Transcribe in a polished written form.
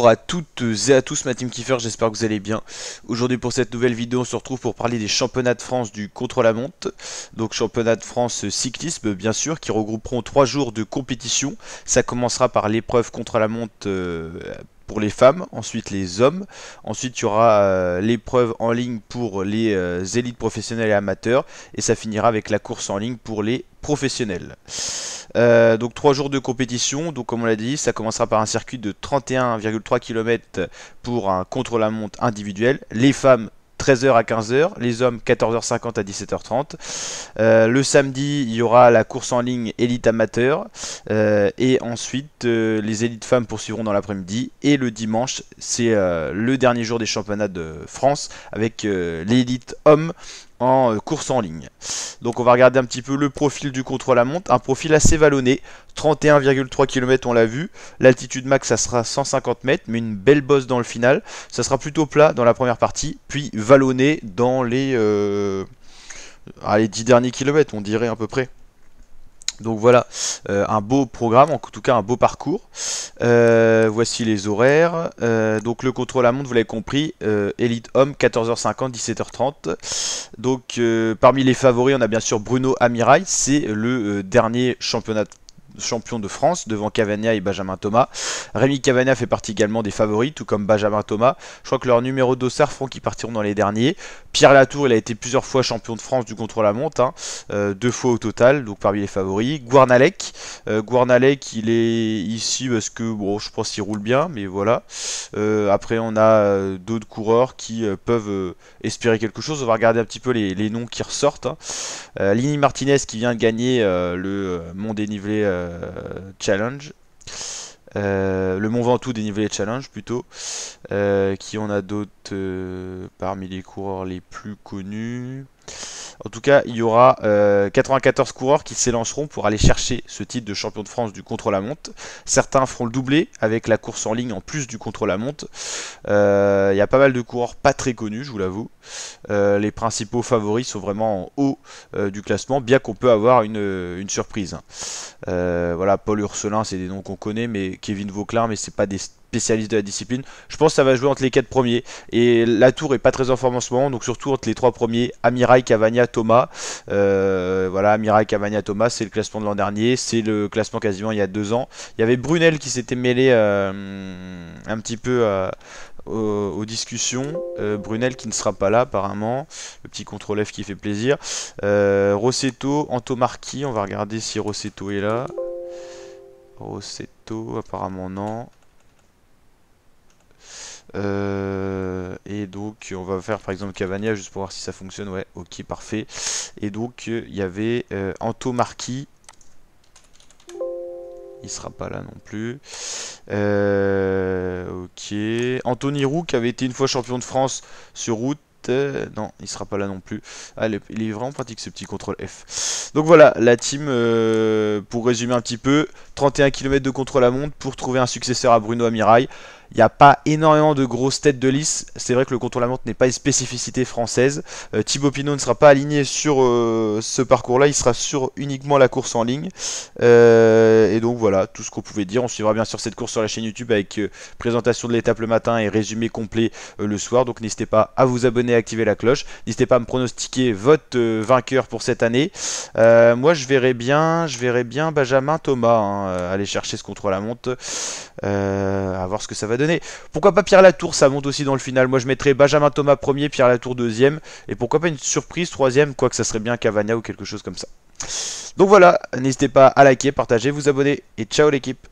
Bonjour à toutes et à tous ma team Kiffer, j'espère que vous allez bien. Aujourd'hui pour cette nouvelle vidéo on se retrouve pour parler des championnats de France du contre-la-montre. Donc championnat de France cyclisme bien sûr, qui regrouperont 3 jours de compétition. Ça commencera par l'épreuve contre-la-montre pour les femmes, ensuite les hommes, ensuite il y aura l'épreuve en ligne pour les élites professionnelles et amateurs, et ça finira avec la course en ligne pour les professionnels. Donc 3 jours de compétition, donc comme on l'a dit, ça commencera par un circuit de 31,3 km pour un contre-la-montre individuel. Les femmes 13h à 15h, les hommes 14h50 à 17h30. Le samedi, il y aura la course en ligne élite amateur et ensuite les élites femmes poursuivront dans l'après-midi. Et le dimanche, c'est le dernier jour des championnats de France avec l'élite homme en course en ligne. Donc on va regarder un petit peu le profil du contre-la-montre, un profil assez vallonné, 31,3 km on l'a vu, l'altitude max ça sera 150 mètres, mais une belle bosse dans le final, ça sera plutôt plat dans la première partie, puis vallonné dans les 10 derniers kilomètres on dirait à peu près. Donc voilà, un beau programme, en tout cas un beau parcours. Voici les horaires. Donc le contre-la-montre, vous l'avez compris, Elite Homme 14h50, 17h30. Donc parmi les favoris, on a bien sûr Bruno Amirail, c'est le dernier champion de France devant Cavagna et Benjamin Thomas. Rémi Cavagna fait partie également des favoris, tout comme Benjamin Thomas. Je crois que leur numéro d'ossard font qu'ils partiront dans les derniers. Pierre Latour, il a été plusieurs fois champion de France du contre-la-montre, 2 fois au total, donc parmi les favoris. Guarnalec, il est ici parce que bon, je pense qu'il roule bien, mais voilà. Après, on a d'autres coureurs qui peuvent espérer quelque chose. On va regarder un petit peu les noms qui ressortent. Lini Martinez qui vient de gagner le Mont Dénivelé Challenge. Le Mont Ventoux dénivelé challenge plutôt. Qui on a d'autres parmi les coureurs les plus connus. En tout cas, il y aura 94 coureurs qui s'élanceront pour aller chercher ce titre de champion de France du contre-la-montre. Certains feront le doublé avec la course en ligne en plus du contre-la-montre. Il y a pas mal de coureurs pas très connus, je vous l'avoue. Les principaux favoris sont vraiment en haut du classement, bien qu'on peut avoir une surprise. Voilà, Paul Urselin, c'est des noms qu'on connaît, mais Kevin Vauclin, mais c'est pas des spécialistes de la discipline. Je pense que ça va jouer entre les 4 premiers. Et la tour est pas très en forme en ce moment, donc surtout entre les 3 premiers, Amirail, Cavagna, Thomas. Voilà, Amirail, Cavagna, Thomas, c'est le classement de l'an dernier, c'est le classement quasiment il y a 2 ans. Il y avait Brunel qui s'était mêlé un petit peu aux discussions. Brunel qui ne sera pas là apparemment. Le petit contre-lève qui fait plaisir. Rossetto, Antomarchi, on va regarder si Rossetto est là. Rossetto, apparemment non. Et donc on va faire par exemple Cavagna juste pour voir si ça fonctionne. Ouais, ok, parfait. Et donc il y avait Antomarchi. Il sera pas là non plus. Ok. Anthony Roux qui avait été une fois champion de France sur route. Non, il sera pas là non plus. Ah, il est vraiment pratique ce petit contrôle F. Donc voilà, la team, pour résumer un petit peu, 31 km de contre-la-montre pour trouver un successeur à Bruno Amirail. Il n'y a pas énormément de grosses têtes de liste. C'est vrai que le contre-la-montre n'est pas une spécificité française. Thibaut Pinot ne sera pas aligné sur ce parcours-là. Il sera sur uniquement la course en ligne. Et donc voilà, tout ce qu'on pouvait dire. On suivra bien sûr cette course sur la chaîne YouTube avec présentation de l'étape le matin et résumé complet le soir. Donc n'hésitez pas à vous abonner et à activer la cloche. N'hésitez pas à me pronostiquer votre vainqueur pour cette année. Moi je verrais bien Benjamin Thomas aller chercher ce contre-la-montre. À voir ce que ça va donner. Pourquoi pas Pierre Latour, ça monte aussi dans le final. Moi je mettrais Benjamin Thomas premier, Pierre Latour deuxième. Et pourquoi pas une surprise troisième, quoique ça serait bien Cavagna ou quelque chose comme ça. Donc voilà, n'hésitez pas à liker, partager, vous abonner. Et ciao l'équipe.